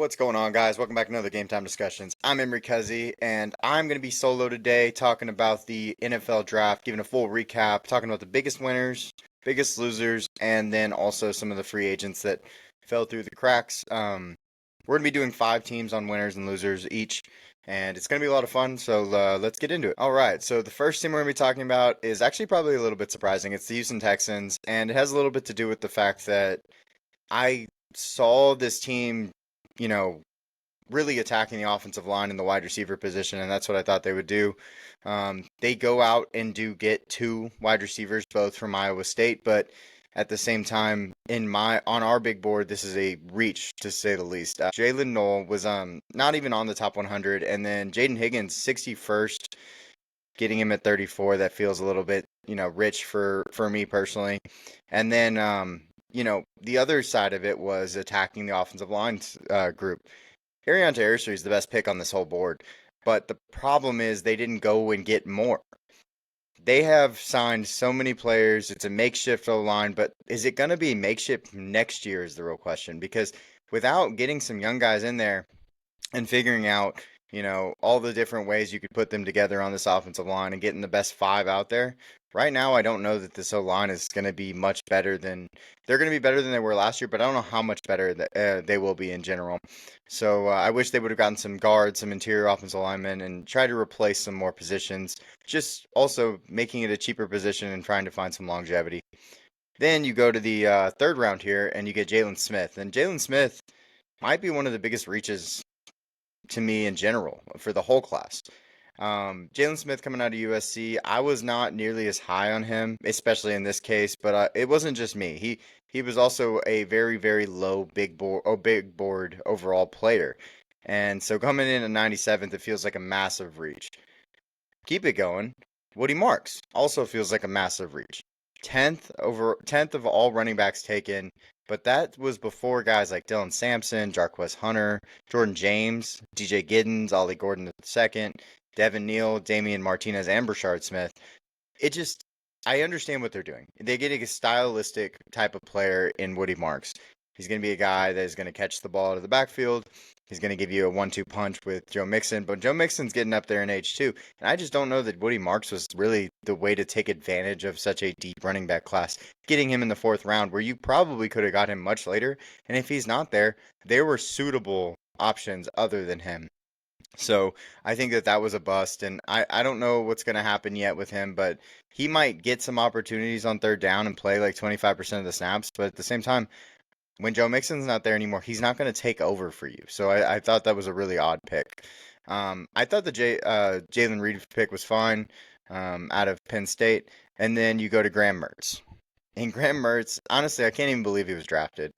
What's going on, guys? Welcome back to another Game Time Discussions. I'm Emery Cuzzy, and I'm going to be solo today talking about the NFL draft, giving a full recap, talking about the biggest winners, biggest losers, and then also some of the free agents that fell through the cracks. We're going to be doing 5 teams on winners and losers each, and it's going to be a lot of fun, so let's get into it. All right, so the first team we're going to be talking about is actually probably a little bit surprising. It's the Houston Texans, and it has a little bit to do with the fact that I saw this team, you know, really attacking the offensive line and the wide receiver position, and that's what I thought they would do. They go out and do get 2 wide receivers, both from Iowa State, but at the same time, on our big board, this is a reach to say the least. Jalen Noel was not even on the top 100, and then Jaden Higgins 61st, getting him at 34. That feels a little bit rich for me personally, and then the other side of it was attacking the offensive line group. Arion Ayerser is the best pick on this whole board, but the problem is they didn't go and get more. They have signed so many players. It's a makeshift O-line, but is it going to be makeshift next year is the real question, because without getting some young guys in there and figuring out, all the different ways you could put them together on this offensive line and getting the best 5 out there. Right now, I don't know that this O-line is going to be much better than they're going to be better than they were last year, but I don't know how much better they will be in general. So I wish they would have gotten some guards, some interior offensive linemen, and try to replace some more positions. Just also making it a cheaper position and trying to find some longevity. Then you go to the third round here, and you get Jalen Smith, and Jalen Smith might be one of the biggest reaches to me in general for the whole class. Jalen Smith coming out of USC, I was not nearly as high on him, especially in this case, but it wasn't just me. He was also a very, very low big board overall player. And so coming in at 97th, it feels like a massive reach. Keep it going. Woody Marks also feels like a massive reach. 10th of all running backs taken, but that was before guys like Dylan Sampson, Jarquez Hunter, Jordan James, DJ Giddens, Ollie Gordon II, Devin Neal, Damian Martinez, and Brashard Smith. I understand what they're doing. They're getting a stylistic type of player in Woody Marks. He's going to be a guy that is going to catch the ball out of the backfield. He's going to give you a 1-2 punch with Joe Mixon, but Joe Mixon's getting up there in age too. And I just don't know that Woody Marks was really the way to take advantage of such a deep running back class. Getting him in the 4th round, where you probably could have got him much later. And if he's not there, there were suitable options other than him. So I think that was a bust, and I don't know what's going to happen yet with him, but he might get some opportunities on 3rd down and play like 25% of the snaps, but at the same time, when Joe Mixon's not there anymore, he's not going to take over for you. So I thought that was a really odd pick. I thought the Jalen Reed pick was fine out of Penn State, and then you go to Graham Mertz. And Graham Mertz, honestly, I can't even believe he was drafted.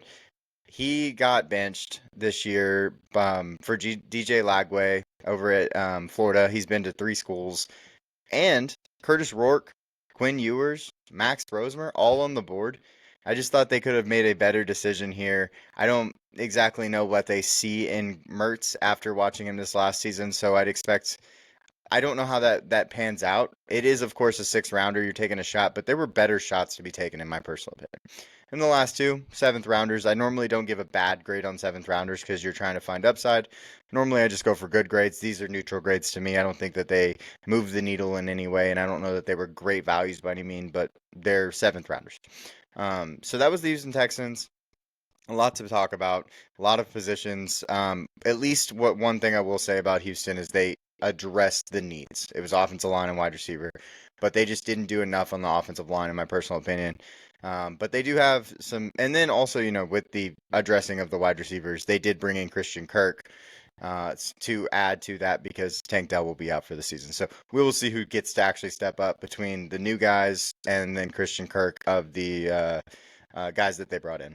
He got benched this year for DJ Lagway over at Florida. He's been to 3 schools. And Curtis Rourke, Quinn Ewers, Max Rosemer, all on the board. I just thought they could have made a better decision here. I don't exactly know what they see in Mertz after watching him this last season, so I don't know how that pans out. It is, of course, a 6th rounder. You're taking a shot, but there were better shots to be taken, in my personal opinion. And the last 2, 7th rounders. I normally don't give a bad grade on 7th rounders because you're trying to find upside. Normally, I just go for good grades. These are neutral grades to me. I don't think that they move the needle in any way, and I don't know that they were great values by any means, but they're 7th rounders. So that was the Houston Texans. A lot to talk about, a lot of positions. At least one thing I will say about Houston is they addressed the needs. It was offensive line and wide receiver, but they just didn't do enough on the offensive line, in my personal opinion. But they do have some, and then also, with the addressing of the wide receivers, they did bring in Christian Kirk to add to that because Tank Dell will be out for the season. So we will see who gets to actually step up between the new guys and then Christian Kirk of the guys that they brought in.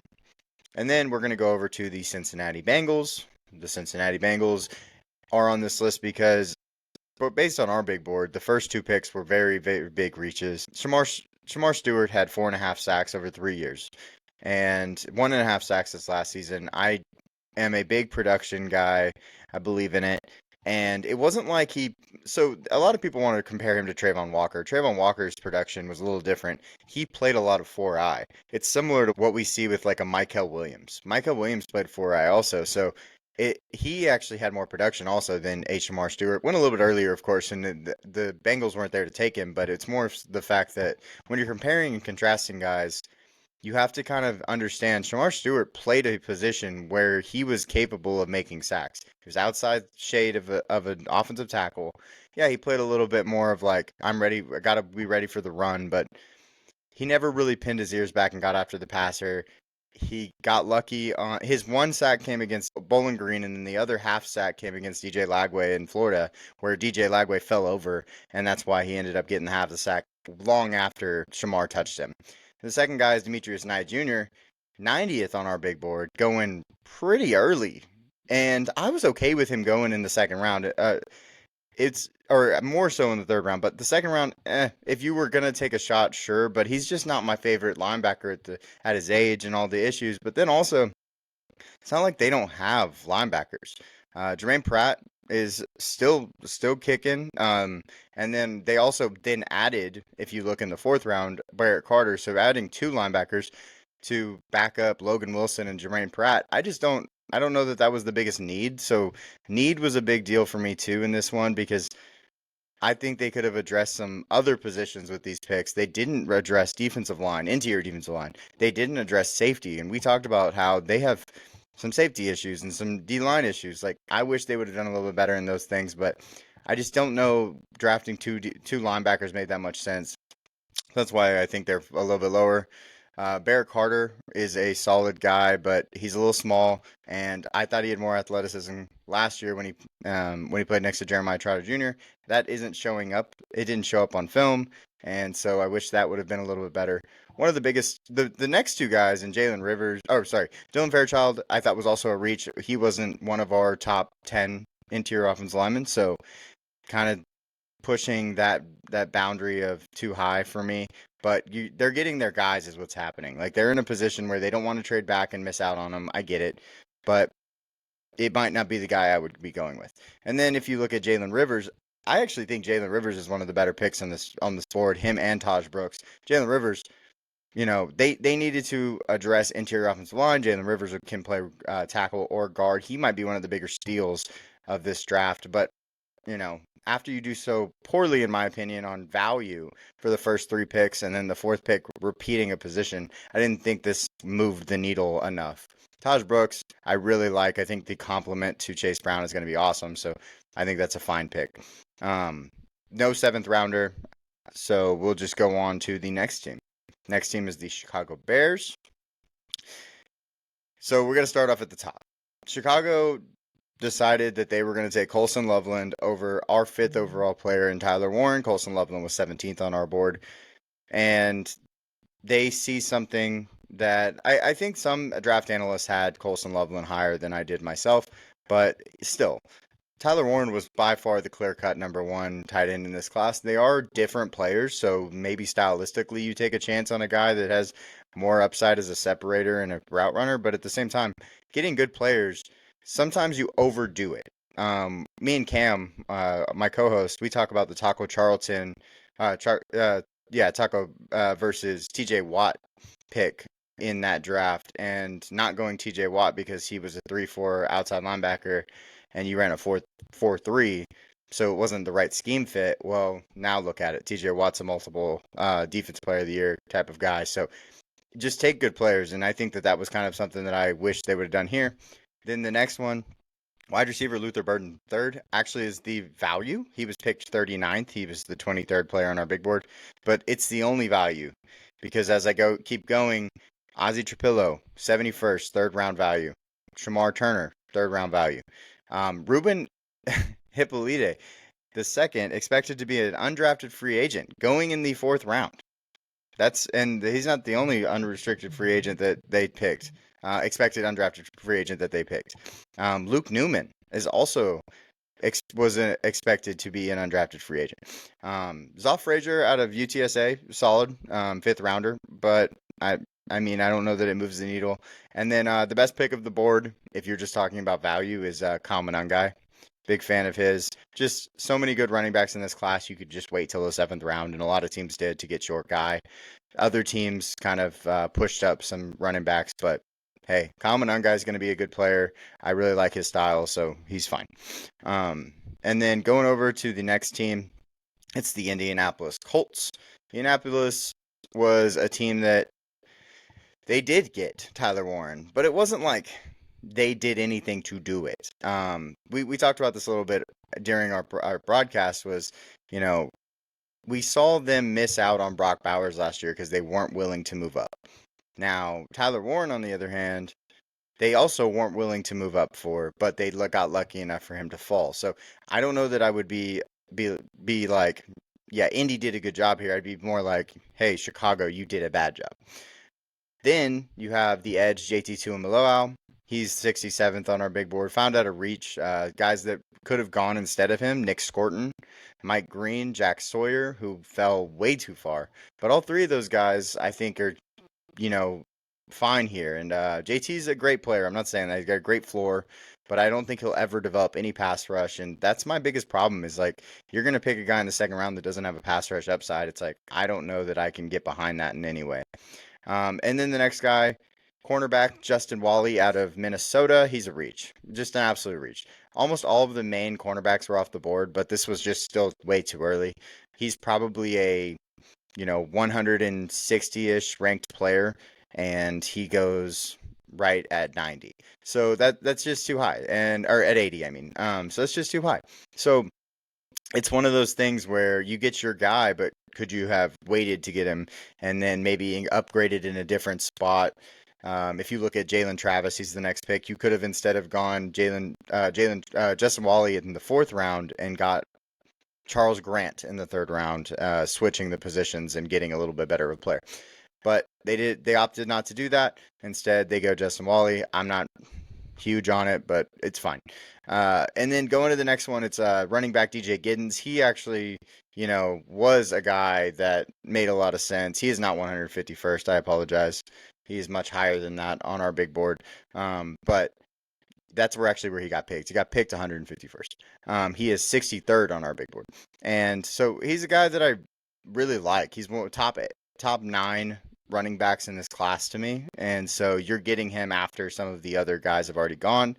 And then we're going to go over to the Cincinnati Bengals. The Cincinnati Bengals are on this list because, but based on our big board, the first 2 picks were very, very big reaches. Shamar Stewart had 4.5 sacks over 3 years and 1.5 sacks this last season. I am a big production guy. I believe in it. And it wasn't like so a lot of people want to compare him to Trayvon Walker. Trayvon Walker's production was a little different. He played a lot of 4-eye. It's similar to what we see with like a Mykel Williams. Mykel Williams played 4-eye also. So he actually had more production also than Shamar Stewart. Went a little bit earlier, of course, and the Bengals weren't there to take him. But it's more of the fact that when you're comparing and contrasting guys, you have to kind of understand Shamar Stewart played a position where he was capable of making sacks. He was outside shade of an offensive tackle. Yeah, he played a little bit more of like, I'm ready, I gotta be ready for the run, but he never really pinned his ears back and got after the passer. He got lucky on his one sack came against Bowling Green, and then the other half sack came against DJ Lagway in Florida, where DJ Lagway fell over, and that's why he ended up getting half the sack long after Shamar touched him. The second guy is Demetrius Knight Jr., 90th on our big board, going pretty early. And I was okay with him going in the second round. It's or more so in the third round, but the second round, if you were gonna take a shot, sure, but he's just not my favorite linebacker at his age and all the issues. But then also, it's not like they don't have linebackers. Jermaine Pratt is still kicking. And then they also then added, if you look in the fourth round, Barrett Carter. So adding two linebackers to back up Logan Wilson and Jermaine Pratt, I don't know that that was the biggest need. So need was a big deal for me too in this one because I think they could have addressed some other positions with these picks. They didn't address defensive line, interior defensive line. They didn't address safety, and we talked about how they have some safety issues and some D line issues. Like I wish they would have done a little bit better in those things, but I just don't know drafting two linebackers made that much sense. That's why I think they're a little bit lower. Barrett Carter is a solid guy, but he's a little small, and I thought he had more athleticism last year when he played next to Jeremiah Trotter Jr. That isn't showing up. It didn't show up on film, and so I wish that would have been a little bit better. One of the biggest, the next two guys, and Jalen Rivers, oh sorry, Dylan Fairchild, I thought was also a reach. He wasn't one of our top 10 interior offensive linemen, so kind of pushing that boundary of too high for me. But they're getting their guys is what's happening. Like they're in a position where they don't want to trade back and miss out on them. I get it, but it might not be the guy I would be going with. And then if you look at Jalen Rivers, I actually think Jalen Rivers is one of the better picks on this board. Him and Taj Brooks. Jalen Rivers, they needed to address interior offensive line. Jalen Rivers can play tackle or guard. He might be one of the bigger steals of this draft, but after you do so poorly, in my opinion, on value for the first three picks and then the fourth pick repeating a position, I didn't think this moved the needle enough. Taj Brooks, I really like. I think the complement to Chase Brown is going to be awesome, so I think that's a fine pick. No seventh rounder, so we'll just go on to the next team. Next team is the Chicago Bears. So we're going to start off at the top. Chicago decided that they were going to take Colson Loveland over our fifth overall player in Tyler Warren. Colson Loveland was 17th on our board. And they see something that I think some draft analysts had Colson Loveland higher than I did myself. But still, Tyler Warren was by far the clear-cut number one tight end in this class. They are different players, so maybe stylistically you take a chance on a guy that has more upside as a separator and a route runner. But at the same time, getting good players, sometimes you overdo it. Me and Cam, my co-host, we talk about the Taco Charlton, Taco versus TJ Watt pick in that draft, and not going TJ Watt because he was a 3-4 outside linebacker, and you ran a 4-4-3, so it wasn't the right scheme fit. Well, now look at it. TJ Watt's a multiple defense player of the year type of guy, so just take good players, and I think that was kind of something that I wish they would have done here. Then the next one, wide receiver Luther Burden, third, actually is the value. He was picked 39th. He was the 23rd player on our big board, but it's the only value because as I keep going, Ozzie Trapillo, 71st, third round value. Shamar Turner, third round value. Ruben Hippolyte, the second, expected to be an undrafted free agent going in the fourth round. And he's not the only unrestricted free agent that they picked. Expected undrafted free agent that they picked. Luke Newman is also expected to be an undrafted free agent. Zoff Frazier out of UTSA, solid fifth rounder, but I don't know that it moves the needle. And then the best pick of the board, if you're just talking about value, is Kyle Monangai. Big fan of his. Just so many good running backs in this class. You could just wait till the seventh round, and a lot of teams did to get short guy. Other teams kind of pushed up some running backs, but hey, Kyle Monangai is going to be a good player. I really like his style, so he's fine. Um, and then going over to the next team, it's the Indianapolis Colts. Indianapolis was a team that they did get Tyler Warren, but it wasn't like they did anything to do it. We talked about this a little bit during our broadcast. Was, you know, we saw them miss out on Brock Bowers last year because they weren't willing to move up. Now Tyler Warren, on the other hand, they also weren't willing to move up for, but they got lucky enough for him to fall. So I don't know that I would be like, yeah, Indy did a good job here. I'd be more like, hey, Chicago, you did a bad job. Then you have the edge, JT2 and Maloau. He's 67th on our big board. Found out a reach. Guys that could have gone instead of him: Nick Scorton, Mike Green, Jack Sawyer, who fell way too far. But all three of those guys, I think, are, you know, fine here. And JT's a great player. I'm not saying that. He's got a great floor, but I don't think he'll ever develop any pass rush. And that's my biggest problem is like, you're going to pick a guy in the second round that doesn't have a pass rush upside. It's like, I don't know that I can get behind that in any way. And then the next guy, cornerback Justin Wally out of Minnesota. He's a reach, just an absolute reach. Almost all of the main cornerbacks were off the board, but this was just still way too early. He's probably a 160-ish ranked player, and he goes right at 90. So that's just too high, and or at 80, I mean. So that's just too high. So it's one of those things where you get your guy, but could you have waited to get him and then maybe upgraded in a different spot? If you look at Jalen Travis, he's the next pick. You could have instead of gone Justin Wally in the fourth round and got Charles Grant in the third round, switching the positions and getting a little bit better of a player. But they opted not to do that. Instead, they go Justin Wally. I'm not huge on it, but it's fine. And then going to the next one, it's running back DJ Giddens. He actually, was a guy that made a lot of sense. He is not 151st. I apologize. He is much higher than that on our big board. But that's where he got picked. He got picked 151st. He is 63rd on our big board, and so he's a guy that I really like. He's one top 9 running backs in this class to me, and so you're getting him after some of the other guys have already gone.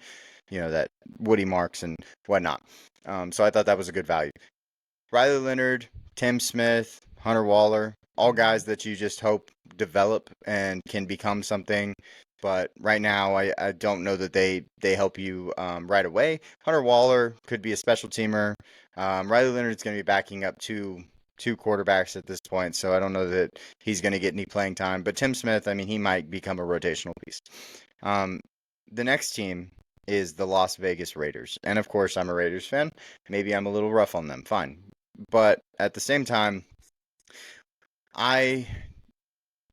That Woody Marks and whatnot. So I thought that was a good value. Riley Leonard, Tim Smith, Hunter Waller, all guys that you just hope develop and can become something. But right now, I don't know that they help you right away. Hunter Waller could be a special teamer. Riley Leonard's going to be backing up two quarterbacks at this point, so I don't know that he's going to get any playing time. But Tim Smith, I mean, he might become a rotational piece. The next team is the Las Vegas Raiders. And of course, I'm a Raiders fan. Maybe I'm a little rough on them. Fine. But at the same time,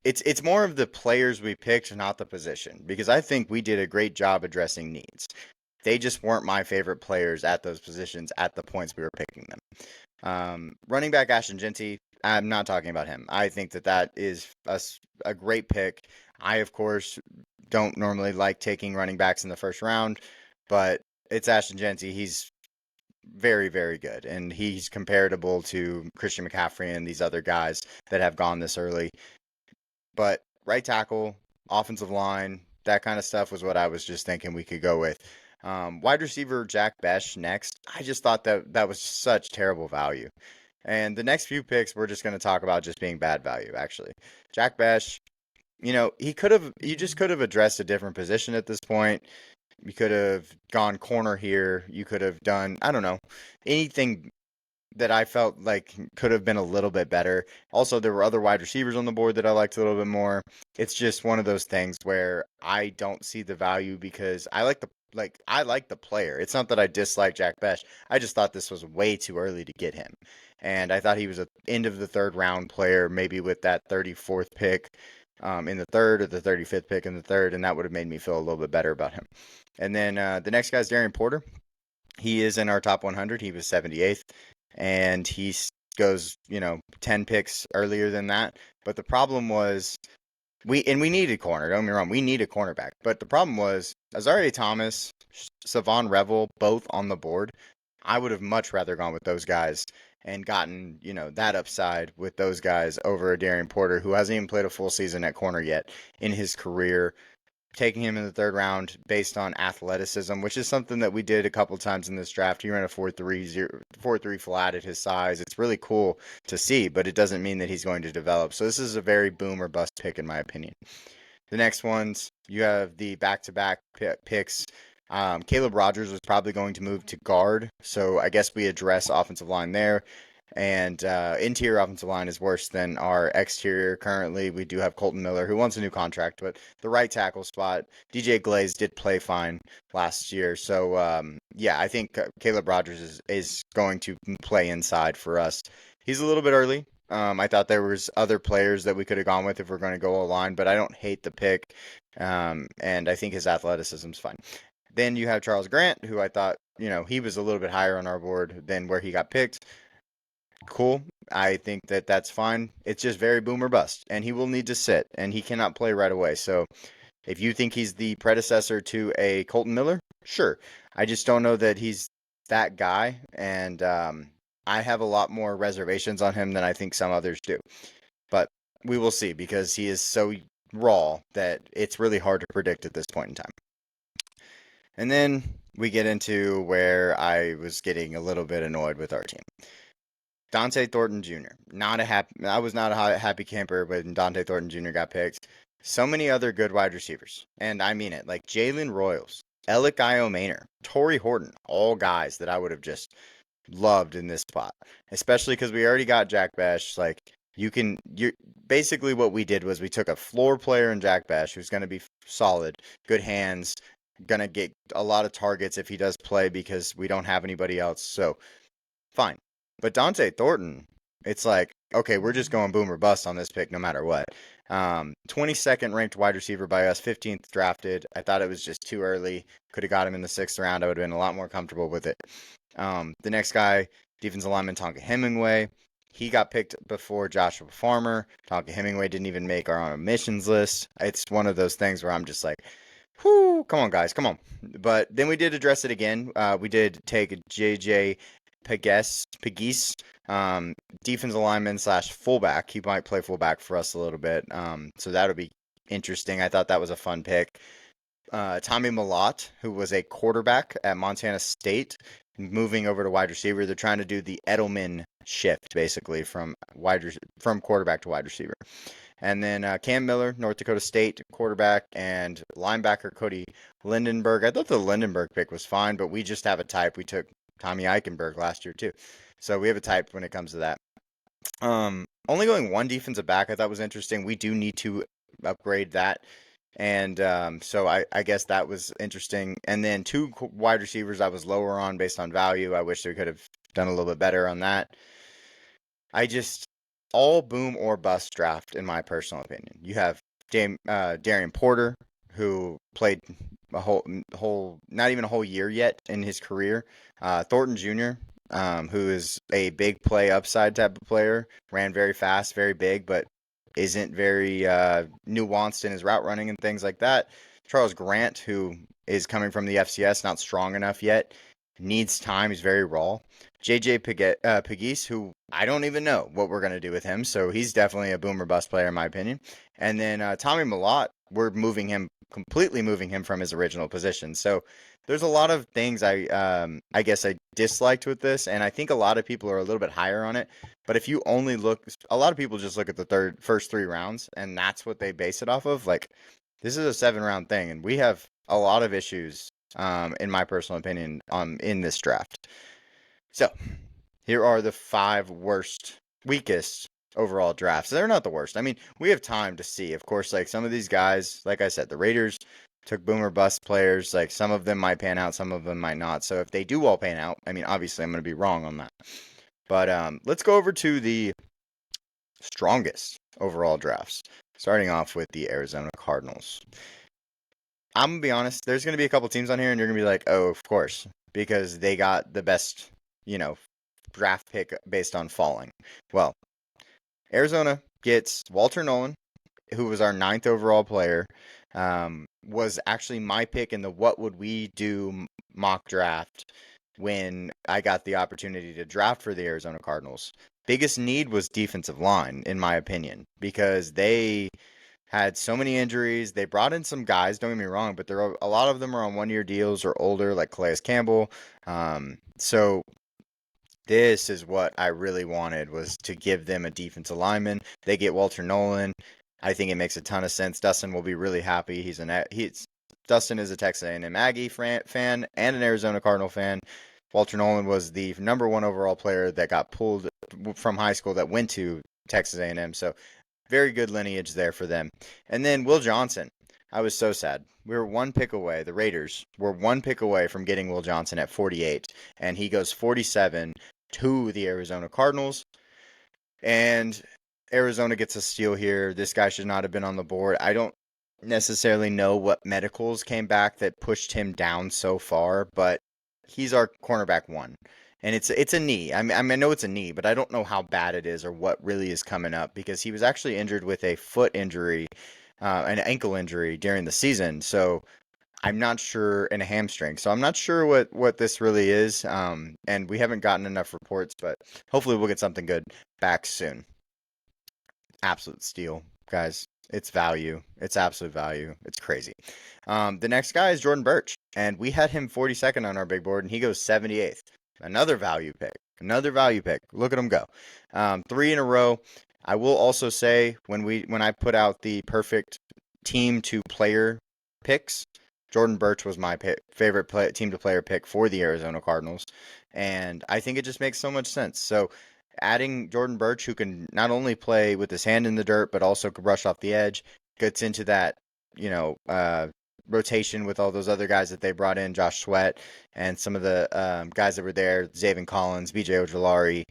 it's more of the players we picked, not the position, because I think we did a great job addressing needs. They just weren't my favorite players at those positions at the points we were picking them. Running back Ashton Jeanty, I'm not talking about him. I think that is a great pick. I, of course, don't normally like taking running backs in the first round, but it's Ashton Jeanty. He's very, very good, and he's comparable to Christian McCaffrey and these other guys that have gone this early. But right tackle, offensive line, that kind of stuff was what I was just thinking we could go with. Wide receiver Jack Bech next. I just thought that was such terrible value. And the next few picks we're just going to talk about just being bad value, actually. Jack Bech, you just could have addressed a different position at this point. You could have gone corner here. You could have done, I don't know, anything that I felt like could have been a little bit better. Also, there were other wide receivers on the board that I liked a little bit more. It's just one of those things where I don't see the value because I like the player. It's not that I dislike Jack Bech. I just thought this was way too early to get him. And I thought he was a end of the third round player, maybe with that 34th pick in the third or the 35th pick in the third, and that would have made me feel a little bit better about him. And then the next guy is Darian Porter. He is in our top 100. He was 78th, and he goes, 10 picks earlier than that. But the problem was we needed corner. Don't get me wrong, we need a cornerback. But the problem was Azareye'h Thomas, Savon Revel, both on the board. I would have much rather gone with those guys and gotten, that upside with those guys over Darian Porter, who hasn't even played a full season at corner yet in his career. taking him in the third round based on athleticism, which is something that we did a couple times in this draft. He ran a 4.3 flat at his size. It's really cool to see, but it doesn't mean that he's going to develop. So this is a very boom or bust pick in my opinion. The next ones, you have the back-to-back picks. Caleb Rogers was probably going to move to guard, so I guess we address offensive line there. And interior offensive line is worse than our exterior currently. We do have Colton Miller, who wants a new contract, but the right tackle spot, DJ Glaze did play fine last year. So, yeah, I think Caleb Rogers is going to play inside for us. He's a little bit early. I thought there was other players that we could have gone with if we're going to go O-line, but I don't hate the pick, and I think his athleticism's fine. Then you have Charles Grant, who I thought, he was a little bit higher on our board than where he got picked. Cool. I think that that's fine. It's just very boom or bust, and he will need to sit, and he cannot play right away. So if you think he's the predecessor to a Colton Miller, sure. I just don't know that he's that guy, and I have a lot more reservations on him than I think some others do. But we will see because he is so raw that it's really hard to predict at this point in time. And then we get into where I was getting a little bit annoyed with our team. Dante Thornton Jr. I was not a happy camper when Dante Thornton Jr. got picked. So many other good wide receivers, and I mean it, like Jalen Royals, Alec Iomaner, Torrey Horton, all guys that I would have just loved in this spot, especially because we already got Jack Bash. Like you basically what we did was we took a floor player in Jack Bash who's going to be solid, good hands, going to get a lot of targets if he does play because we don't have anybody else. So fine. But Dante Thornton, it's like, okay, we're just going boom or bust on this pick no matter what. 22nd ranked wide receiver by us, 15th drafted. I thought it was just too early. Could have got him in the 6th round. I would have been a lot more comfortable with it. The next guy, defensive lineman Tonka Hemingway. He got picked before Joshua Farmer. Tonka Hemingway didn't even make our omissions list. It's one of those things where I'm just like, whoo, come on, guys, come on. But then we did address it again. We did take JJ Pegues, defensive lineman / fullback. He might play fullback for us a little bit. So that'll be interesting. I thought that was a fun pick. Tommy Mellott, who was a quarterback at Montana State, moving over to wide receiver. They're trying to do the Edelman shift, basically, from quarterback to wide receiver. And then Cam Miller, North Dakota State quarterback, and linebacker Cody Lindenberg. I thought the Lindenberg pick was fine, but we just have a type. We took Tommy Eichenberg last year too. So we have a type when it comes to that. Only going one defensive back I thought was interesting. We do need to upgrade that. And so I guess that was interesting. And then 2 wide receivers I was lower on based on value. I wish they could have done a little bit better on that. All boom or bust draft in my personal opinion. You have Darian Porter, who played a whole not even a whole year yet in his career. Thornton Jr., who is a big play upside type of player, ran very fast, very big, but isn't very nuanced in his route running and things like that. Charles Grant, who is coming from the FCS, not strong enough yet, needs time. He's very raw. JJ Pegues, who I don't even know what we're going to do with him, so he's definitely a boom or bust player in my opinion. And then Tommy Mellott, we're completely moving him from his original position. So there's a lot of things I guess I disliked with this, and I think a lot of people are a little bit higher on it. But if you only look, a lot of people just look at the first 3 rounds, and that's what they base it off of. Like, this is a 7-round thing, and we have a lot of issues, in my personal opinion, in this draft. So here are the 5 weakest overall drafts. They're not the worst. I mean, we have time to see. Of course, like some of these guys, like I said, the Raiders took boom or bust players. Like some of them might pan out, some of them might not. So if they do all pan out, I mean, obviously I'm going to be wrong on that. But let's go over to the strongest overall drafts, starting off with the Arizona Cardinals. I'm going to be honest, there's going to be a couple teams on here and you're going to be like, oh, of course, because they got the best, draft pick based on falling. Well, Arizona gets Walter Nolan, who was our 9th overall player, was actually my pick in the What Would We Do mock draft when I got the opportunity to draft for the Arizona Cardinals. Biggest need was defensive line, in my opinion, because they had so many injuries. They brought in some guys, don't get me wrong, but a lot of them are on 1 year deals or older, like Calais Campbell. So this is what I really wanted, was to give them a defensive lineman. They get Walter Nolan. I think it makes a ton of sense. Dustin will be really happy. Dustin is a Texas A&M Aggie fan and an Arizona Cardinal fan. Walter Nolan was the #1 overall player that got pulled from high school that went to Texas A&M. So very good lineage there for them. And then Will Johnson. I was so sad. We were 1 pick away. The Raiders were 1 pick away from getting Will Johnson at 48, and he goes 47 to the Arizona Cardinals. And Arizona gets a steal here. This guy should not have been on the board. I don't necessarily know what medicals came back that pushed him down so far, but he's our cornerback 1. And it's a knee. I know it's a knee, but I don't know how bad it is or what really is coming up, because he was actually injured with a foot injury, an ankle injury during the season. So I'm not sure, and a hamstring. So I'm not sure what this really is. And we haven't gotten enough reports, but hopefully we'll get something good back soon. Absolute steal, guys. It's value. It's absolute value. It's crazy. The next guy is Jordan Birch, and we had him 42nd on our big board, and he goes 78th. Another value pick. Another value pick. Look at him go. 3 in a row. I will also say, when I put out the perfect team to player picks, Jordan Birch was my favorite team to player pick for the Arizona Cardinals, and I think it just makes so much sense. So adding Jordan Birch, who can not only play with his hand in the dirt, but also could rush off the edge, gets into that, you know, rotation with all those other guys that they brought in, Josh Sweat, and some of the guys that were there, Zaven Collins, BJ Ojolari.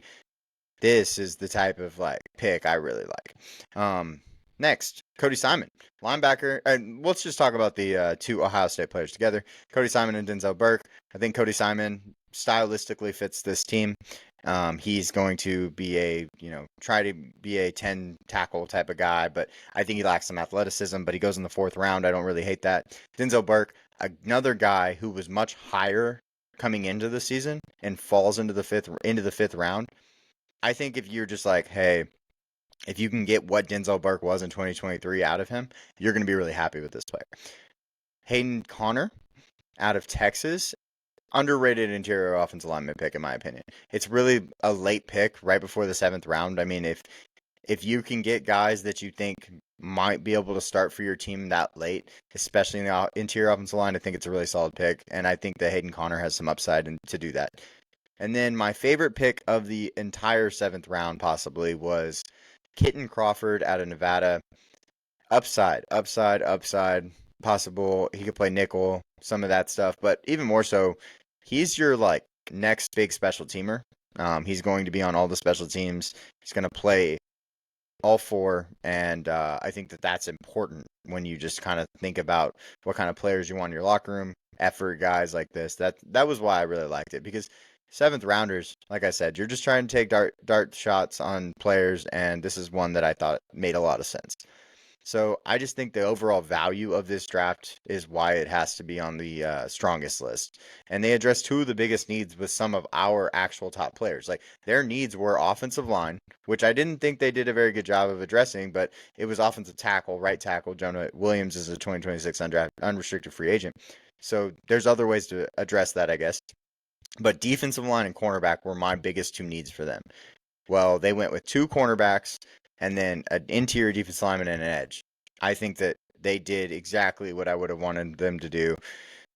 This is the type of like pick I really like. Next, Cody Simon, linebacker. Let's just talk about the 2 Ohio State players together, Cody Simon and Denzel Burke. I think Cody Simon stylistically fits this team. He's going to be try to be a 10 tackle type of guy, but I think he lacks some athleticism, but he goes in the 4th round. I don't really hate that. Denzel Burke, another guy who was much higher coming into the season and falls into the fifth round. I think if you're just like, hey, if you can get what Denzel Burke was in 2023 out of him, you're going to be really happy with this player. Hayden Conner out of Texas, underrated interior offensive lineman pick, in my opinion. It's really a late pick, right before the 7th round. I mean, if you can get guys that you think might be able to start for your team that late, especially in the interior offensive line, I think it's a really solid pick, and I think that Hayden Conner has some upside to do that. And then my favorite pick of the entire 7th round possibly was Kitten Crawford out of Nevada. Upside, upside, upside. Possible he could play nickel, some of that stuff, but even more so, he's your like next big special teamer. He's going to be on all the special teams. He's going to play all 4, and I think that that's important when you just kind of think about what kind of players you want in your locker room. Effort guys like this. That was why I really liked it, because 7th rounders, like I said, you're just trying to take dart shots on players, and this is one that I thought made a lot of sense. So I just think the overall value of this draft is why it has to be on the strongest list. And they address 2 of the biggest needs with some of our actual top players. Like, their needs were offensive line, which I didn't think they did a very good job of addressing, but it was offensive tackle, right tackle. Jonah Williams is a 2026 unrestricted free agent. So there's other ways to address that, I guess. But defensive line and cornerback were my biggest 2 needs for them. Well, they went with 2 cornerbacks and then an interior defensive lineman and an edge. I think that they did exactly what I would have wanted them to do.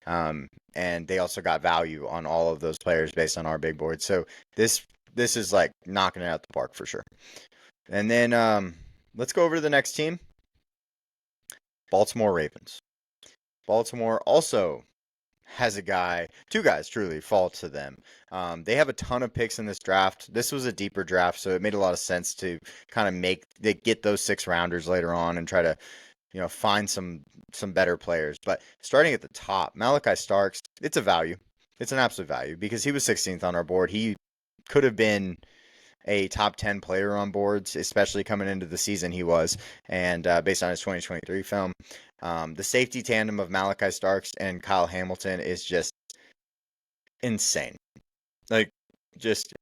And they also got value on all of those players based on our big board. So this is like knocking it out the park for sure. And then let's go over to the next team. Baltimore Ravens. Baltimore also has two guys truly fall to them. They have a ton of picks in this draft. This was a deeper draft, so it made a lot of sense to kind of get those 6 rounders later on and try to, find some better players. But starting at the top, Malachi Starks, it's a value. It's an absolute value because he was 16th on our board. He could have been a top 10 player on boards, especially coming into the season he was, and based on his 2023 film. The safety tandem of Malachi Starks and Kyle Hamilton is just insane. Like, just,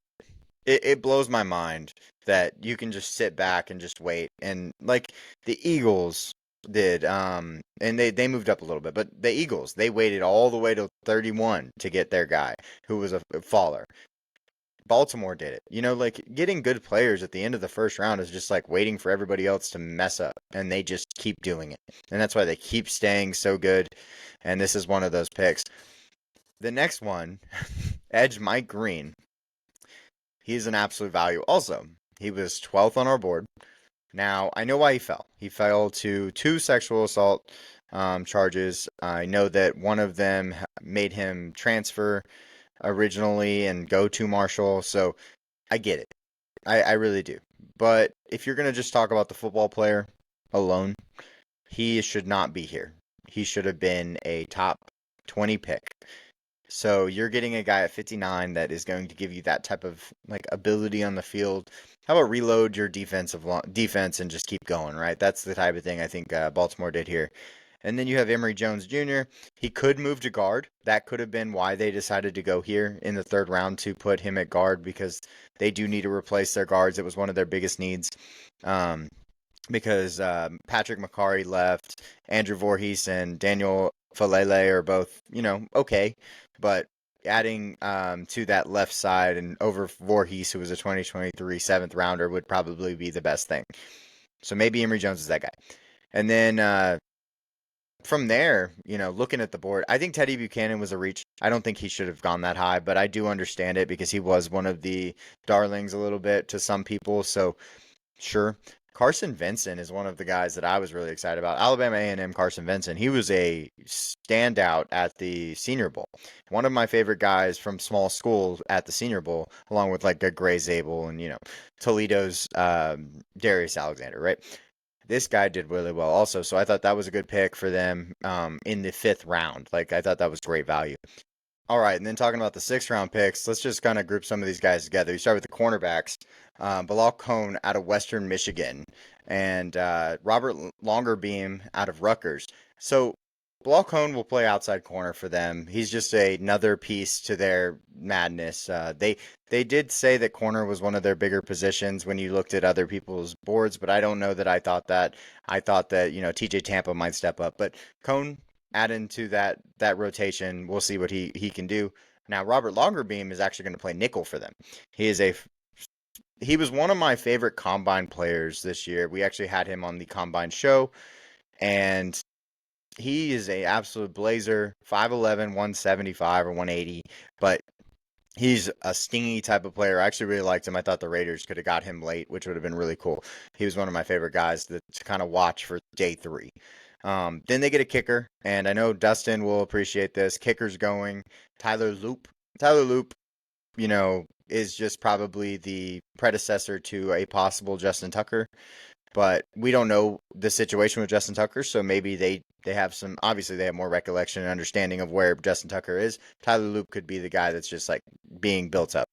it blows my mind that you can just sit back and just wait. And, like, the Eagles did, and they moved up a little bit, but the Eagles, they waited all the way till 31 to get their guy, who was a faller. Baltimore did it. Like getting good players at the end of the first round is just like waiting for everybody else to mess up, and they just keep doing it. And that's why they keep staying so good. And this is one of those picks. The next one, Edge Mike Green. He's an absolute value. Also, he was 12th on our board. Now, I know why he fell. He fell to two sexual assault charges. I know that one of them made him transfer originally and go to Marshall, so I get it. I really do. But if you're going to just talk about the football player alone, he should not be here. He should have been a top 20 pick. So you're getting a guy at 59 that is going to give you that type of like ability on the field. How about reload your defense and just keep going, right? That's the type of thing I think Baltimore did here. And then you have Emory Jones Jr. He could move to guard. That could have been why they decided to go here in the third round to put him at guard because they do need to replace their guards. It was one of their biggest needs. Um, because Patrick McCarry left, Andrew Voorhees and Daniel Falele are both, okay, but adding to that left side and over Voorhees, who was a 2023 seventh rounder, would probably be the best thing. So maybe Emory Jones is that guy. And then from there, looking at the board, I think Teddy Buchanan was a reach. I don't think he should have gone that high, but I do understand it because he was one of the darlings a little bit to some people. So sure. Carson Vincent is one of the guys that I was really excited about. Alabama A&M Carson Vincent. He was a standout at the Senior Bowl. One of my favorite guys from small schools at the Senior Bowl, along with like a Gray Zabel and, Toledo's Darius Alexander, right? This guy did really well also. So I thought that was a good pick for them in the fifth round. Like, I thought that was great value. All right, and then talking about the sixth round picks, let's just kind of group some of these guys together. You start with the cornerbacks, Bilal Cohn out of Western Michigan, and Robert Longerbeam out of Rutgers. So Bilal Cohn will play outside corner for them. He's just another piece to their madness. They did say that corner was one of their bigger positions when you looked at other people's boards, but I don't know that I thought that. I thought that TJ Tampa might step up, but Cohn add into that rotation. We'll see what he can do. Now Robert Longerbeam is actually going to play nickel for them. He was one of my favorite combine players this year. We actually had him on the combine show, and he is a absolute blazer. 5'11", 175 or 180, but he's a stingy type of player. I actually really liked him. I thought the Raiders could have got him late, which would have been really cool. He was one of my favorite guys to kind of watch for day 3. Then they get a kicker, and I know Dustin will appreciate this. Kicker's going Tyler Loop. Tyler Loop, is just probably the predecessor to a possible Justin Tucker, but we don't know the situation with Justin Tucker, so maybe they have some, obviously they have more recollection and understanding of where Justin Tucker is. Tyler Loop could be the guy that's just like being built up.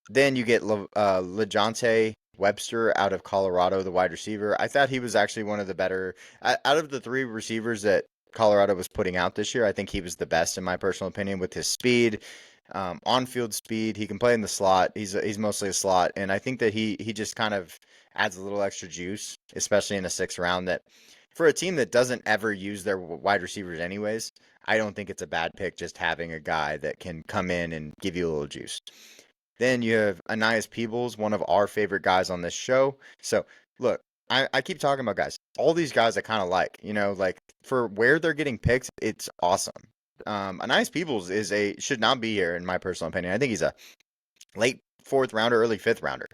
Then you get LeJohntay Webster out of Colorado, the wide receiver. I thought he was actually one of the better out of the 3 receivers that Colorado was putting out this year. I think he was the best in my personal opinion with his speed, on-field speed. He can play in the slot. He's mostly a slot, and I think that he just kind of adds a little extra juice, especially in the 6th round. That for a team that doesn't ever use their wide receivers anyways, I don't think it's a bad pick just having a guy that can come in and give you a little juice. Then you have Anais Peebles, one of our favorite guys on this show. So, look, I keep talking about guys. All these guys I kind of like, like for where they're getting picked, it's awesome. Anais Peebles should not be here in my personal opinion. I think he's a late 4th rounder, early 5th rounder.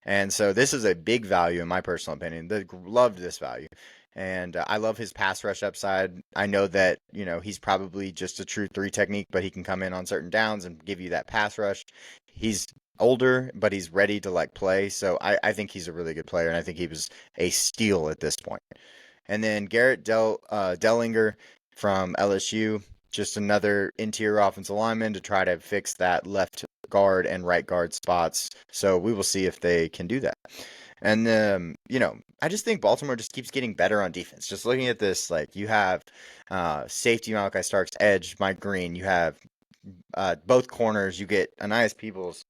And so this is a big value in my personal opinion. Loved this value. And I love his pass rush upside. I know that, he's probably just a true 3 technique, but he can come in on certain downs and give you that pass rush. He's older, but he's ready to play. So I think he's a really good player, and I think he was a steal at this point. And then Garrett Dellinger from LSU, just another interior offensive lineman to try to fix that left guard and right guard spots. So we will see if they can do that. And I just think Baltimore just keeps getting better on defense. Just looking at this, you have safety Malachi Starks, edge Mike Green. You have both corners. You get Anais Peebles.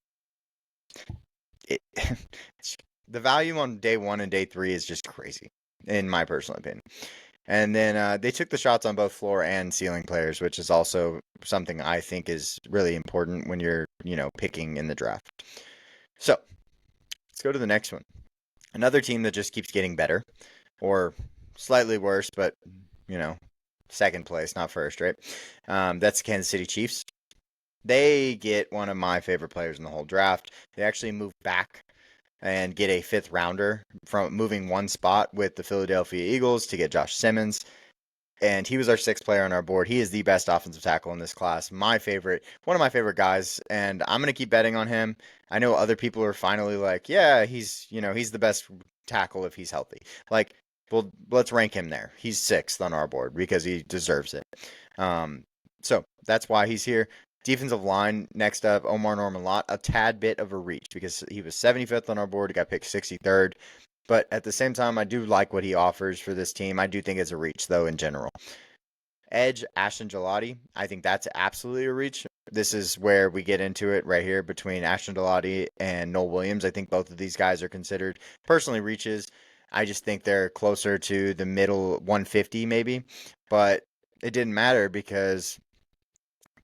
The value on day 1 and day 3 is just crazy. in my personal opinion. And then they took the shots on both floor and ceiling players, which is also something I think is really important when you're, picking in the draft. So let's go to the next one. Another team that just keeps getting better, or slightly worse, but, you know, second place, not first, right? That's the Kansas City Chiefs. They get one of my favorite players in the whole draft. They actually move back and get a fifth rounder from moving one spot with the Philadelphia Eagles to get Josh Simmons. And he was our sixth player on our board. He is the best offensive tackle in this class. My favorite, one of my favorite guys, and I'm gonna keep betting on him. I know other people are finally like, yeah, he's the best tackle if he's healthy. Like, well, let's rank him there. He's sixth on our board because he deserves it. Um, so that's why he's here. Defensive line, next up, Omar Norman Lott, a tad bit of a reach because he was 75th on our board. He got picked 63rd. But at the same time, I do like what he offers for this team. I do think it's a reach, though, in general. Edge, Ashton Gelati, I think that's absolutely a reach. This is where we get into it right here between Ashton Gelati and Noel Williams. I think both of these guys are considered personally reaches. I just think they're closer to the middle 150 maybe. But it didn't matter because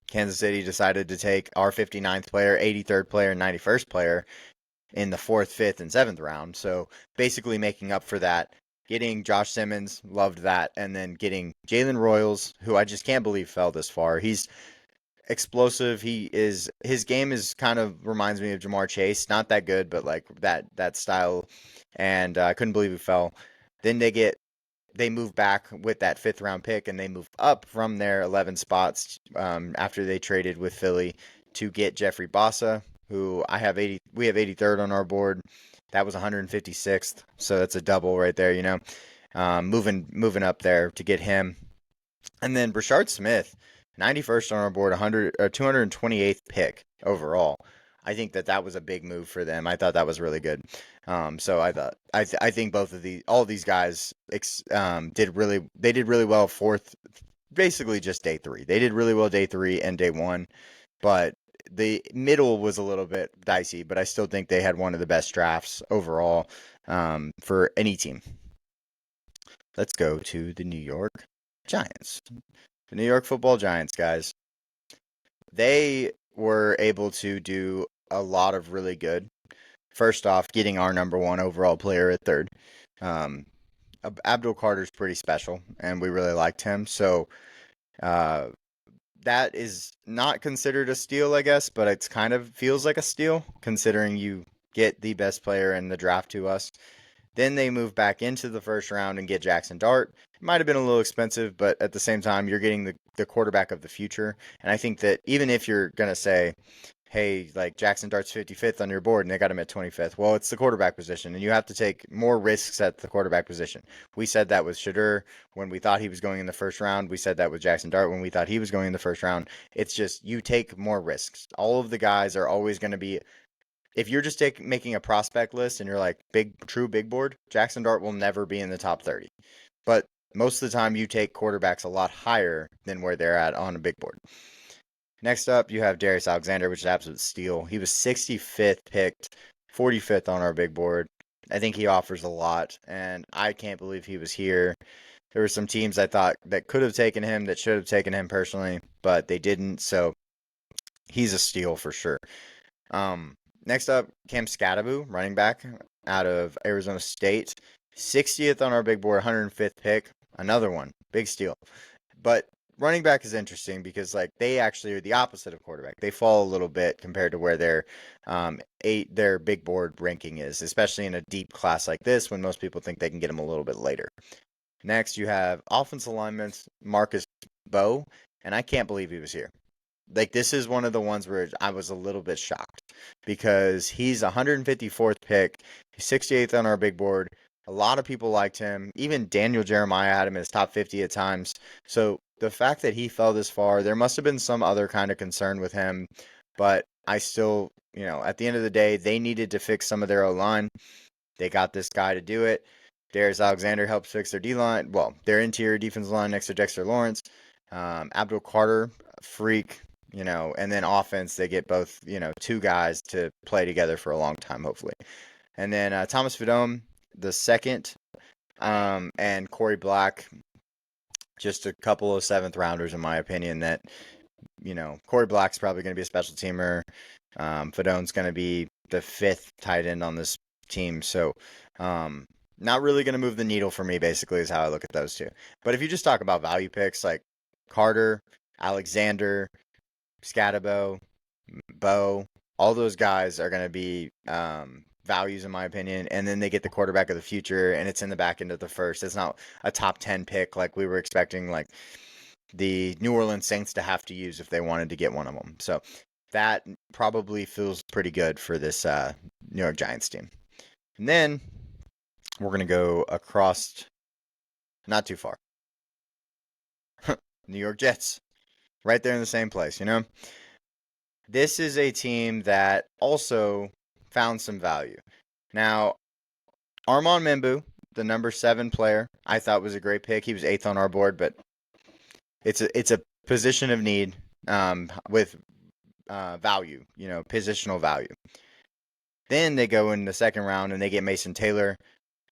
Kansas City decided to take our 59th player, 83rd player, and 91st player in the fourth, fifth, and seventh round. So basically making up for that, getting Josh Simmons, loved that, and then getting Jalen Royals, who I just can't believe fell this far. He's explosive. His game is kind of reminds me of Jamar Chase. Not that good, but like that style. And I couldn't believe he fell. Then they move back with that fifth round pick and they move up from their 11 spots after they traded with Philly to get Jeffrey Bossa, who we have 83rd on our board. That was 156th, so that's a double right there, moving up there to get him. And then Brashard Smith, 91st on our board, 228th pick overall. I think that was a big move for them. I thought that was really good. So I think all of these guys did really well fourth, basically just day three. They did really well day three and day one, but the middle was a little bit dicey. But I still think they had one of the best drafts overall for any team. Let's go to the New York Giants. The New York Football Giants, guys. They were able to do a lot of really good. First off, getting our number one overall player at third. Um, Abdul Carter's pretty special, and we really liked him. So uh, that is not considered a steal, I guess, but it's kind of feels like a steal considering you get the best player in the draft to us. Then they move back into the first round and get Jackson Dart. It might have been a little expensive, but at the same time, you're getting the quarterback of the future. And I think that even if you're going to say, hey, like Jackson Dart's 55th on your board and they got him at 25th, well, it's the quarterback position, and you have to take more risks at the quarterback position. We said that with Shadur when we thought he was going in the first round. We said that with Jackson Dart when we thought he was going in the first round. It's just you take more risks. All of the guys are always going to be if you're just making a prospect list and you're like true big board, Jackson Dart will never be in the top 30. But most of the time you take quarterbacks a lot higher than where they're at on a big board. Next up, you have Darius Alexander, which is absolute steal. He was 65th picked, 45th on our big board. I think he offers a lot, and I can't believe he was here. There were some teams I thought that could have taken him, that should have taken him personally, but they didn't, so he's a steal for sure. Next up, Cam Skattebo, running back out of Arizona State. 60th on our big board, 105th pick. Another one. Big steal. But running back is interesting because they actually are the opposite of quarterback. They fall a little bit compared to where their big board ranking is, especially in a deep class like this when most people think they can get them a little bit later. Next, you have offensive lineman Marcus Bowe, and I can't believe he was here. This is one of the ones where I was a little bit shocked because he's 154th pick, he's 68th on our big board. A lot of people liked him. Even Daniel Jeremiah had him in his top 50 at times. So the fact that he fell this far, there must have been some other kind of concern with him. But I still, at the end of the day, they needed to fix some of their O-line. They got this guy to do it. Darius Alexander helps fix their D-line. Well, their interior defensive line next to Dexter Lawrence. Abdul Carter, freak. And then offense, they get both, two guys to play together for a long time, hopefully. And then Thomas Fedome, the second and Corey Black, just a couple of seventh rounders in my opinion. That Corey Black's probably going to be a special teamer. Fadone's going to be the fifth tight end on this team, so not really going to move the needle for me. Basically, is how I look at those two. But if you just talk about value picks like Carter, Alexander, Scatabo, Bo, all those guys are going to be values in my opinion. And then they get the quarterback of the future, and it's in the back end of the first. It's not a top 10 pick like we were expecting, like the New Orleans Saints to have to use if they wanted to get one of them. So that probably feels pretty good for this New York Giants team. And then we're going to go across, not too far, New York Jets. Right there in the same place, This is a team that also found some value. Now, Armand Membu, the number 7 player, I thought was a great pick. He was 8th on our board, but it's a position of need with value, positional value. Then they go in the second round and they get Mason Taylor.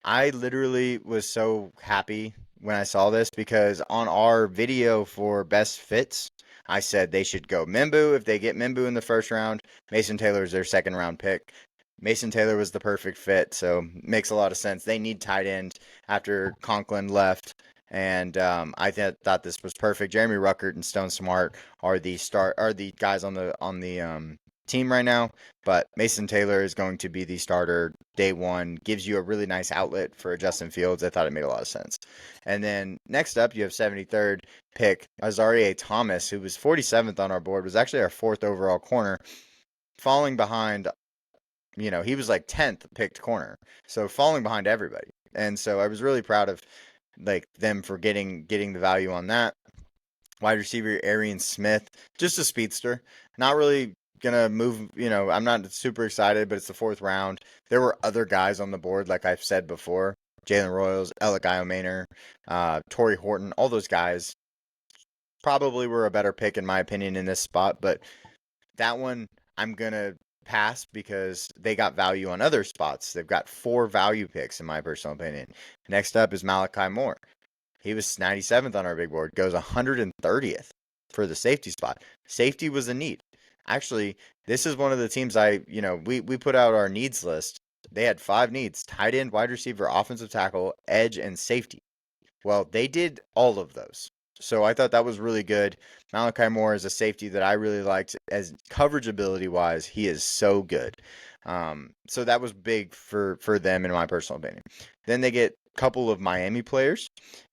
I literally was so happy when I saw this because on our video for best fits, I said they should go Membu. If they get Membu in the first round, Mason Taylor is their second round pick. Mason Taylor was the perfect fit, so makes a lot of sense. They need tight end after Conklin left, and I thought this was perfect. Jeremy Ruckert and Stone Smart are the guys on the team right now, but Mason Taylor is going to be the starter day one. Gives you a really nice outlet for Justin Fields. I thought it made a lot of sense. And then next up, you have 73rd pick Azarie Thomas, who was 47th on our board, was actually our 4th overall corner, falling behind. He was like 10th picked corner, so falling behind everybody. And so I was really proud of them for getting the value on that. Wide receiver Arian Smith, just a speedster, not really gonna move. I'm not super excited, but it's the 4th round. There were other guys on the board, like I've said before: Jalen Royals, Alec Iomaner, Torrey Horton. All those guys probably were a better pick in my opinion in this spot, but that one I'm gonna pass because they got value on other spots. They've got 4 value picks in my personal opinion. Next up is Malachi Moore. He was 97th on our big board, goes 130th for the safety spot. Safety was a need. Actually, this is one of the teams we put out our needs list. They had 5 needs: tight end, wide receiver, offensive tackle, edge, and safety. Well, they did all of those. So I thought that was really good. Malachi Moore is a safety that I really liked. As coverage ability wise, he is so good. So that was big for them in my personal opinion. Then they get a couple of Miami players,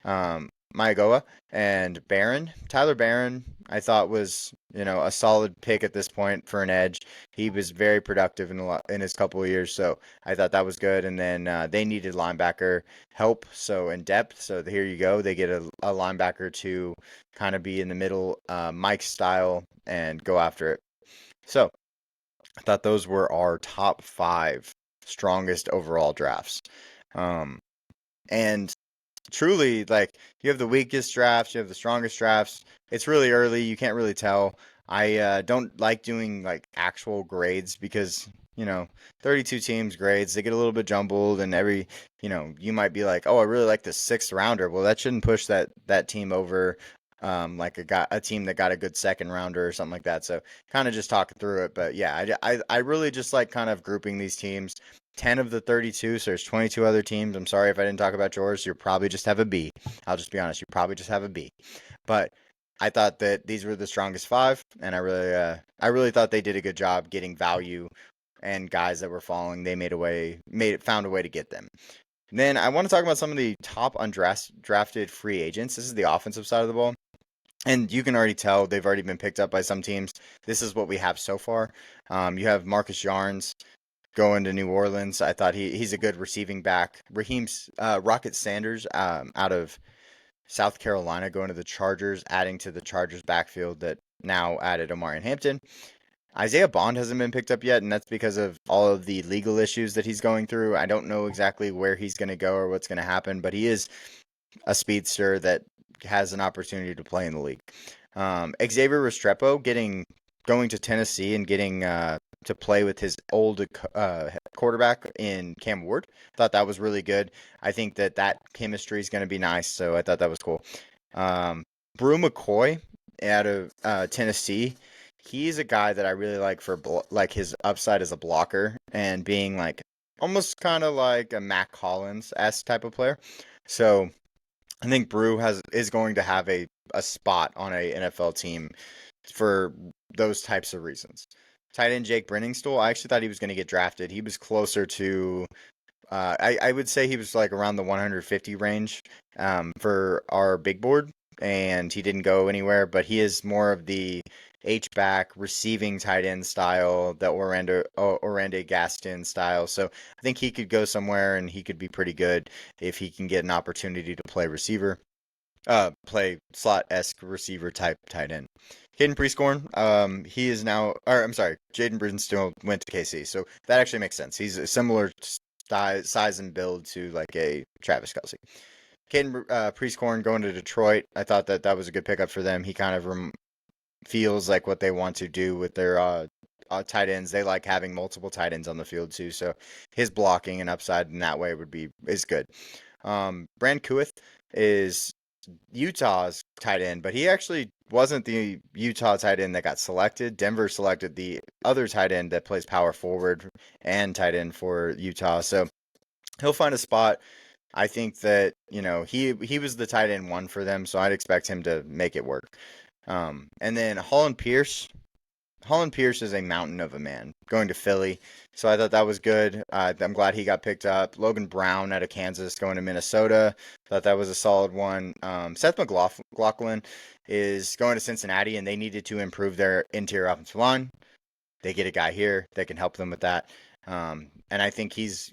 Mayagoa and Barron. Tyler Barron, I thought was a solid pick at this point for an edge. He was very productive in his couple of years, so I thought that was good. And then they needed linebacker help, so in depth. So here you go. They get a linebacker to kind of be in the middle, Mike style, and go after it. So I thought those were our top 5 strongest overall drafts. And truly, you have the weakest drafts, you have the strongest drafts. It's really early. You can't really tell. I don't like doing actual grades because 32 teams grades, they get a little bit jumbled, and you might be like, oh, I really like the 6th rounder. Well, that shouldn't push that team over a team that got a good 2nd rounder or something like that. So kind of just talking through it. But yeah, I really just like kind of grouping these teams. 10 of the 32, so there's 22 other teams. I'm sorry if I didn't talk about yours. You probably just have a B. I'll just be honest. You probably just have a B. But I thought that these were the strongest 5, and I really thought they did a good job getting value, and guys that were falling, they found a way to get them. And then I want to talk about some of the top undrafted free agents. This is the offensive side of the ball. And you can already tell they've already been picked up by some teams. This is what we have so far. You have Marcus Yarns going to New Orleans. I thought he's a good receiving back. Rocket Sanders out of South Carolina going to the Chargers, adding to the Chargers backfield that now added Omarion Hampton. Isaiah Bond hasn't been picked up yet, and that's because of all of the legal issues that he's going through. I don't know exactly where he's going to go or what's going to happen, but he is a speedster that has an opportunity to play in the league. Xavier Restrepo going to Tennessee and getting to play with his old quarterback in Cam Ward. Thought that was really good. I think that chemistry is going to be nice, so I thought that was cool. Um, Brew McCoy out of Tennessee. He's a guy that I really like for like his upside as a blocker and being like almost kind of like a Mac Hollins-esque type of player. So I think Brew is going to have a spot on a NFL team for those types of reasons. Tight end Jake Brenningstool, I actually thought he was going to get drafted. He was closer to, I would say he was like around the 150 range for our big board, and he didn't go anywhere, but he is more of the H-back receiving tight end style, the Orlando Gaston style. So I think he could go somewhere and he could be pretty good if he can get an opportunity to play receiver. Play slot-esque receiver type tight end. Caden Prieskorn, he is now, or I'm sorry, Jaden Brinstone went to KC, so that actually makes sense. He's a similar size and build to like a Travis Kelce. Caden Prieskorn going to Detroit, I thought that was a good pickup for them. He kind of feels like what they want to do with their tight ends. They like having multiple tight ends on the field too, so his blocking and upside in that way is good. Brand Kuith is Utah's tight end, but he actually wasn't the Utah tight end that got selected. Denver selected the other tight end that plays power forward and tight end for Utah. So he'll find a spot. I think that, he was the tight end one for them, so I'd expect him to make it work. And then Holland Pierce. Holland Pierce is a mountain of a man going to Philly. So I thought that was good. I'm glad he got picked up. Logan Brown out of Kansas going to Minnesota. Thought that was a solid one. Seth McLaughlin is going to Cincinnati, and they needed to improve their interior offensive line. They get a guy here that can help them with that. And I think he's,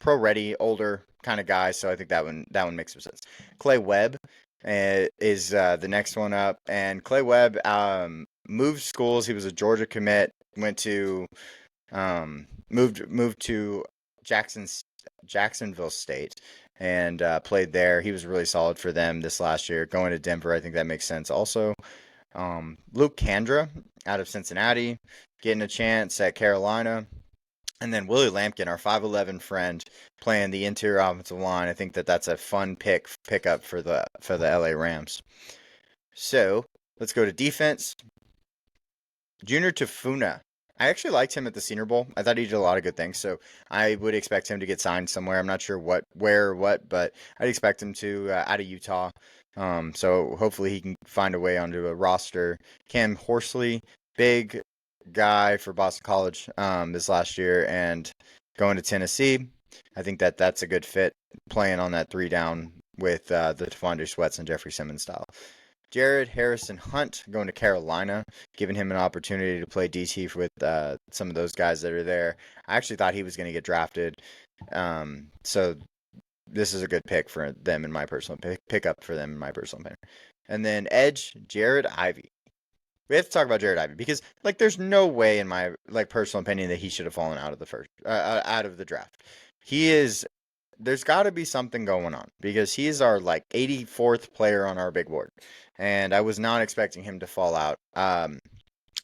pro ready, older kind of guy. So I think that one makes some sense. Clay Webb is the next one up. And Clay Webb moved schools. He was a Georgia commit. Went to moved to Jacksonville State and played there. He was really solid for them this last year. Going to Denver, I think that makes sense. Also, Luke Kandra out of Cincinnati getting a chance at Carolina. And then Willie Lampkin, our 5'11 friend, playing the interior offensive line. I think that's a fun pickup for the LA Rams. So let's go to defense. Junior Tafuna. I actually liked him at the Senior Bowl. I thought he did a lot of good things, so I would expect him to get signed somewhere. I'm not sure where or what, but I'd expect him to out of Utah. So hopefully he can find a way onto a roster. Cam Horsley, big guy for Boston College this last year, and going to Tennessee. I think that's a good fit, playing on that 3-down with the Devondre Sweats and Jeffrey Simmons style. Jared Harrison Hunt going to Carolina, giving him an opportunity to play DT with some of those guys that are there. I actually thought he was going to get drafted, so this is a good pick for them in my personal pickup for them in my personal opinion. And then edge Jared Ivey. We have to talk about Jared Ivey because there's no way in my personal opinion that he should have fallen out of the out of the draft. There's got to be something going on because he is our 84th player on our big board, and I was not expecting him to fall out. I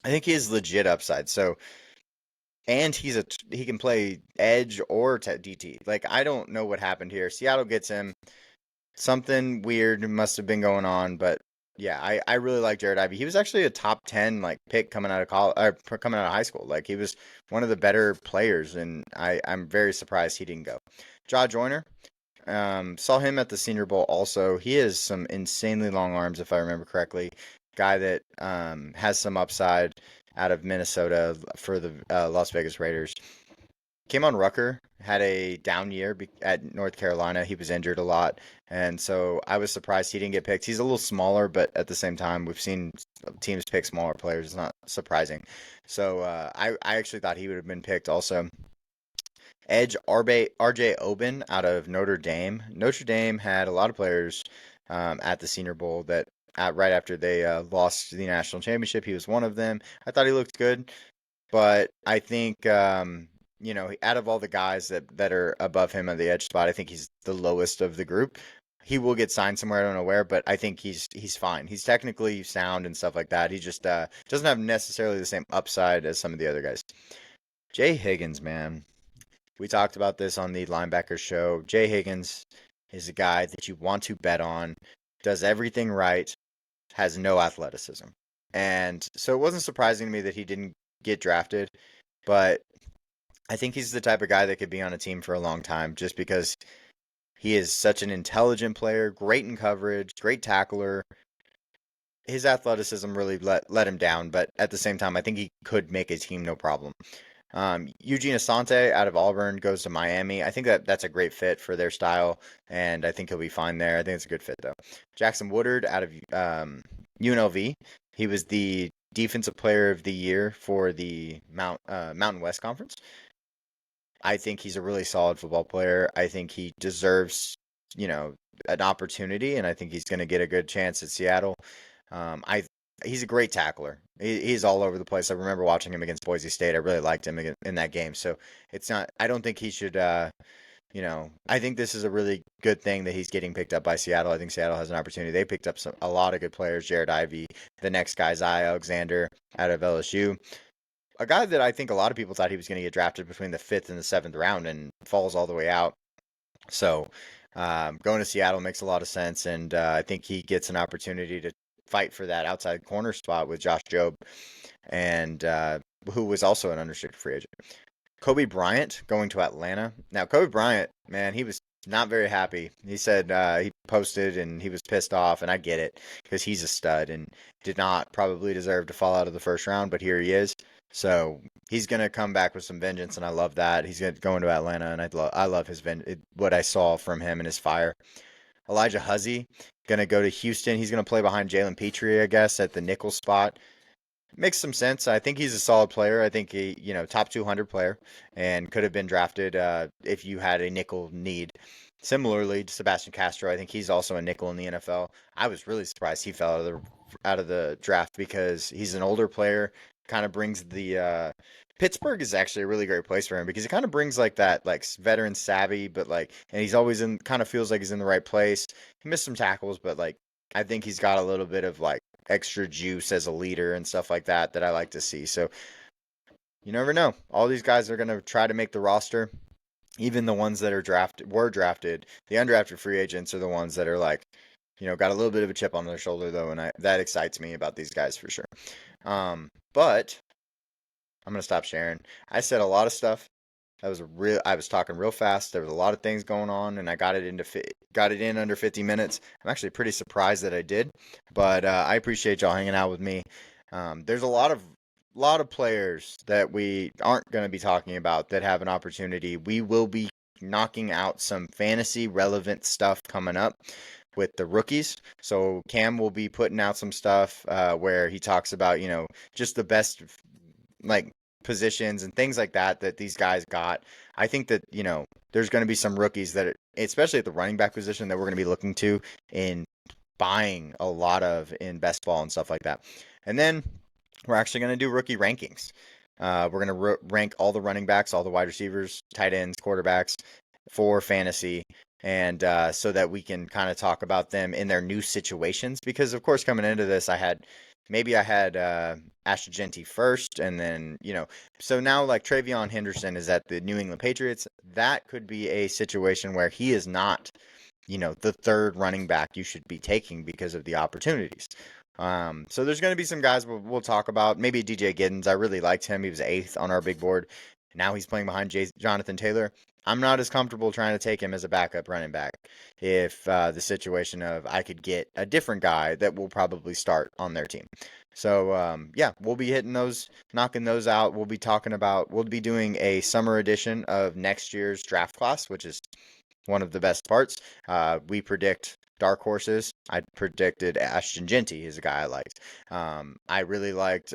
think he is legit upside. So, and he can play edge or DT. I don't know what happened here. Seattle gets him. Something weird must have been going on, but yeah, I really like Jared Ivey. He was actually a top 10 pick coming out of college, coming out of high school. He was one of the better players, and I'm very surprised he didn't go. Jaw Joyner, saw him at the Senior Bowl also. He has some insanely long arms, if I remember correctly. Guy that has some upside out of Minnesota for the Las Vegas Raiders. K'Mon Rucker had a down year at North Carolina. He was injured a lot, and so I was surprised he didn't get picked. He's a little smaller, but at the same time, we've seen teams pick smaller players. It's not surprising. So I actually thought he would have been picked also. Edge RJ Oben out of Notre Dame. Notre Dame had a lot of players at the Senior Bowl that right after they lost the national championship, he was one of them. I thought he looked good, but I think out of all the guys that are above him on the edge spot, I think he's the lowest of the group. He will get signed somewhere, I don't know where, but I think he's fine. He's technically sound and stuff like that. He just doesn't have necessarily the same upside as some of the other guys. Jay Higgins, man. We talked about this on the linebacker show. Jay Higgins is a guy that you want to bet on, does everything right, has no athleticism. And so it wasn't surprising to me that he didn't get drafted, but I think he's the type of guy that could be on a team for a long time just because he is such an intelligent player, great in coverage, great tackler. His athleticism really let him down, but at the same time, I think he could make a team no problem. Eugene Asante out of Auburn goes to Miami. I think that's a great fit for their style, and I think he'll be fine there. I think it's a good fit, though. Jackson Woodard out of UNLV. He was the Defensive Player of the Year for the Mountain West Conference. I think he's a really solid football player. I think he deserves, you know, an opportunity, and I think he's going to get a good chance at Seattle. I He's a great tackler. He's all over the place. I remember watching him against Boise State. I really liked him in that game. So it's not. I don't think he should. I think this is a really good thing that he's getting picked up by Seattle. I think Seattle has an opportunity. They picked up a lot of good players. Jared Ivey, the next guy, Zai Alexander out of LSU, a guy that I think a lot of people thought he was going to get drafted between the fifth and the seventh round, and falls all the way out. So going to Seattle makes a lot of sense, and I think he gets an opportunity to fight for that outside corner spot with Josh Jobe, and who was also an unrestricted free agent. Kobe Bryant going to Atlanta. Now, Kobe Bryant, man, he was not very happy. He said he posted and he was pissed off, and I get it because he's a stud and did not probably deserve to fall out of the first round, but here he is. So he's gonna come back with some vengeance, and I love that. He's going to Atlanta, and I love what I saw from him and his fire. Elijah Huzzy gonna go to Houston. He's gonna play behind Jalen Petrie, I guess, at the nickel spot. Makes some sense. I think he's a solid player. I think he, top 200 player, and could have been drafted if you had a nickel need. Similarly, Sebastian Castro, I think he's also a nickel in the NFL. I was really surprised he fell out of the draft because he's an older player. Kind of brings the Pittsburgh is actually a really great place for him because he kind of brings like that veteran savvy, but and he's always kind of feels like he's in the right place. He missed some tackles, but I think he's got a little bit of extra juice as a leader and stuff like that I like to see. So you never know. All these guys are going to try to make the roster. Even the ones that were drafted. The undrafted free agents are the ones that are got a little bit of a chip on their shoulder though, and that excites me about these guys for sure. But I'm gonna stop sharing. I said a lot of stuff. I was talking real fast. There was a lot of things going on, and I got it in under 50 minutes. I'm actually pretty surprised that I did, but I appreciate y'all hanging out with me. There's a lot of players that we aren't going to be talking about that have an opportunity. We will be knocking out some fantasy relevant stuff coming up with the rookies. So Cam will be putting out some stuff where he talks about, just the best positions and things like that these guys got. I think that, there's going to be some rookies that, especially at the running back position, that we're going to be looking to in buying a lot of in best ball and stuff like that. And then we're actually going to do rookie rankings. We're going to rank all the running backs, all the wide receivers, tight ends, quarterbacks for fantasy, and so that we can kind of talk about them in their new situations. Because, of course, coming into this, I had Ashton Jeanty first, and then, so now Travion Henderson is at the New England Patriots. That could be a situation where he is not, the third running back you should be taking because of the opportunities. So there's going to be some guys we'll talk about. Maybe DJ Giddens. I really liked him. He was 8th on our big board. Now he's playing behind Jonathan Taylor. I'm not as comfortable trying to take him as a backup running back if the situation of I could get a different guy that will probably start on their team. So, we'll be knocking those out. We'll be doing a summer edition of next year's draft class, which is one of the best parts. We predict dark horses. I predicted Ashton Jeanty. He's a guy I liked. I really liked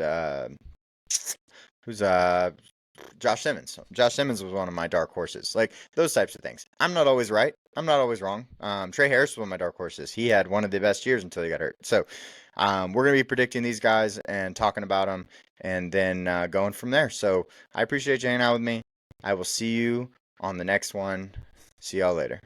Josh Simmons. Josh Simmons was one of my dark horses. Those types of things. I'm not always right. I'm not always wrong. Trey Harris was one of my dark horses. He had one of the best years until he got hurt. So we're going to be predicting these guys and talking about them, and then going from there. So I appreciate you hanging out with me. I will see you on the next one. See y'all later.